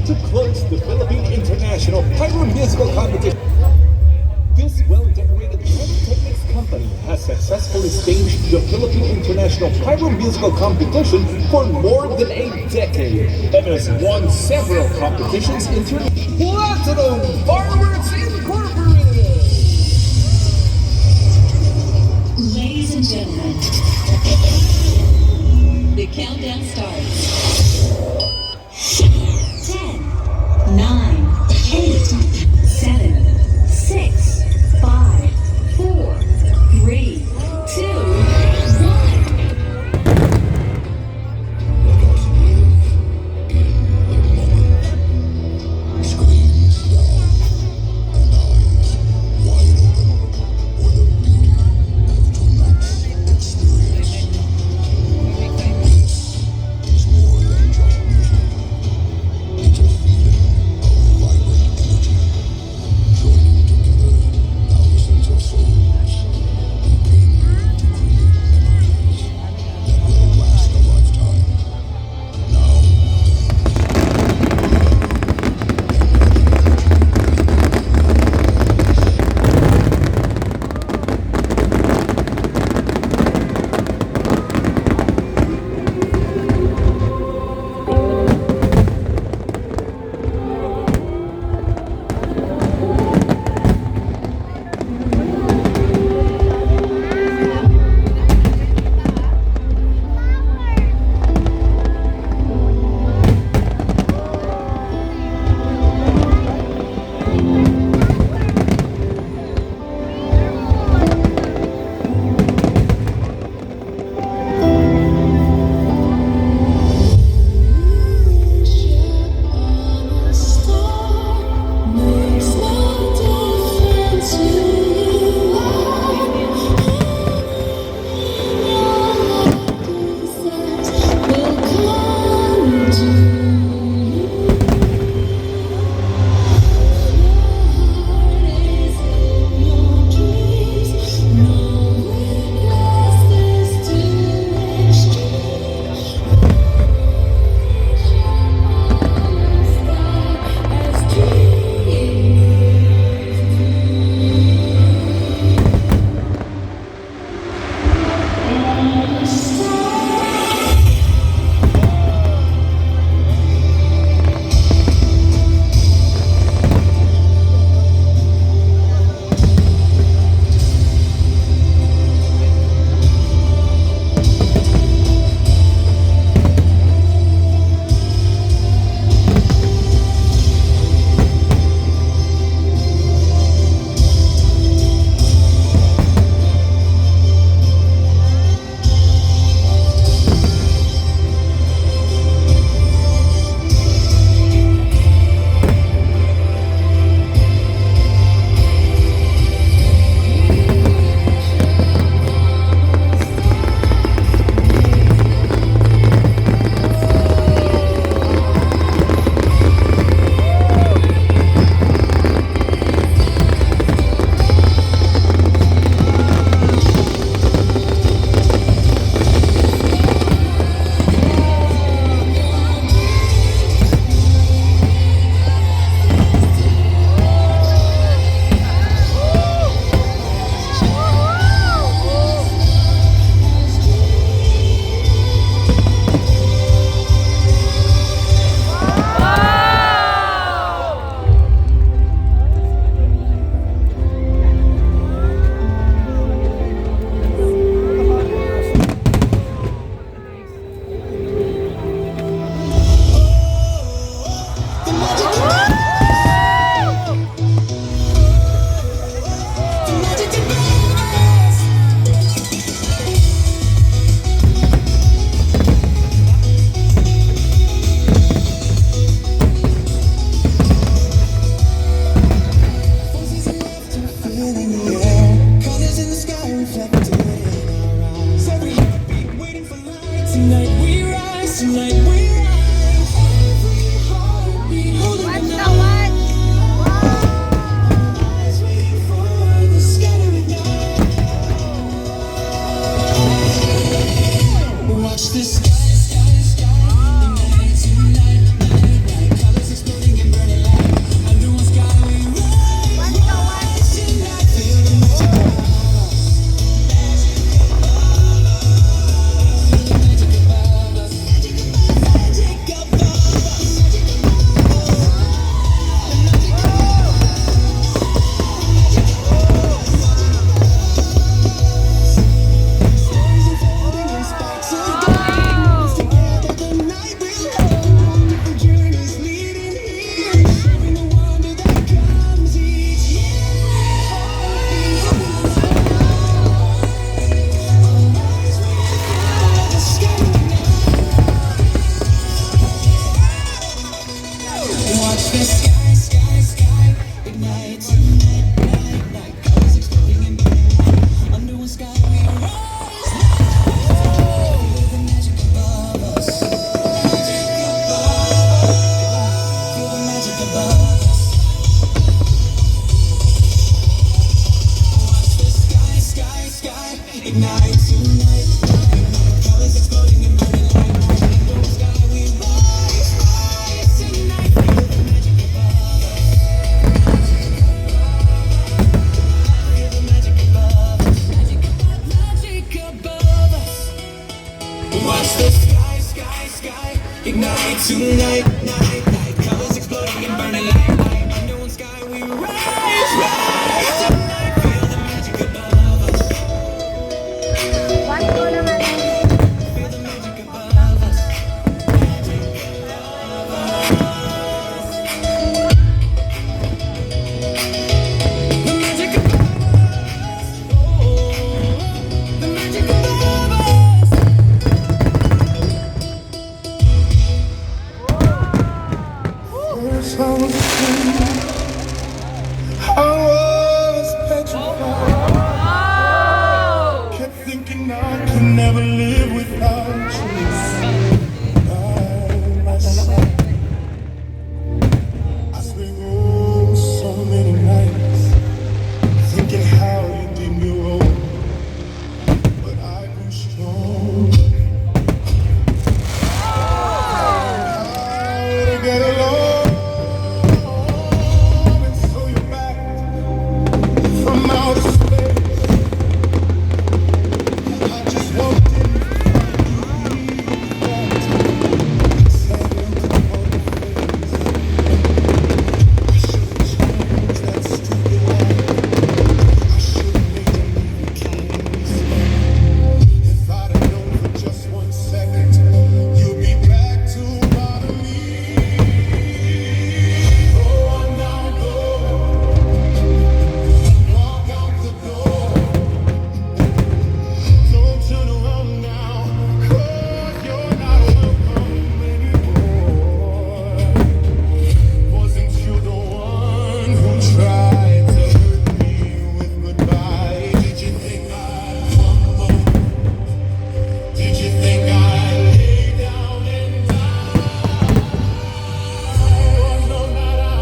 to close the Philippine International Pyro Musical Competition. This well-decorated pyrotechnics company has successfully staged the Philippine International Pyro Musical Competition for more than a decade and has won several competitions internationally. Platinum Fireworks Incorporated! Ladies and gentlemen, the countdown starts. 10, 9, 8, 7, 6, 5, 4, 3, 2, 1. More Watch the sky, sky, sky ignite tonight, night, night. Colors exploding and burning like light. Under one sky we rise, rise tonight. Feel the magic above us. Feel the magic above us. The magic above us. Oh, the magic above us. First I was afraid, I was petrified. Kept thinking I could never live without you by my side. I spent so many nights thinking how you did me wrong, but I grew strong. How to get along? From outer space, I just walked in and said into the face. I should've changed that stupid life. I should've made a new choice. If I'd have known for just 1 second, you'd be back to bother me. Go on now, go. Walk out the door. Don't turn around now, 'cause you're not welcome anymore. Wasn't you the one who tried to hurt me with goodbye? Did you think I'd crumble? Did you think I'd lay down and die? Oh, no, not I.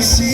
see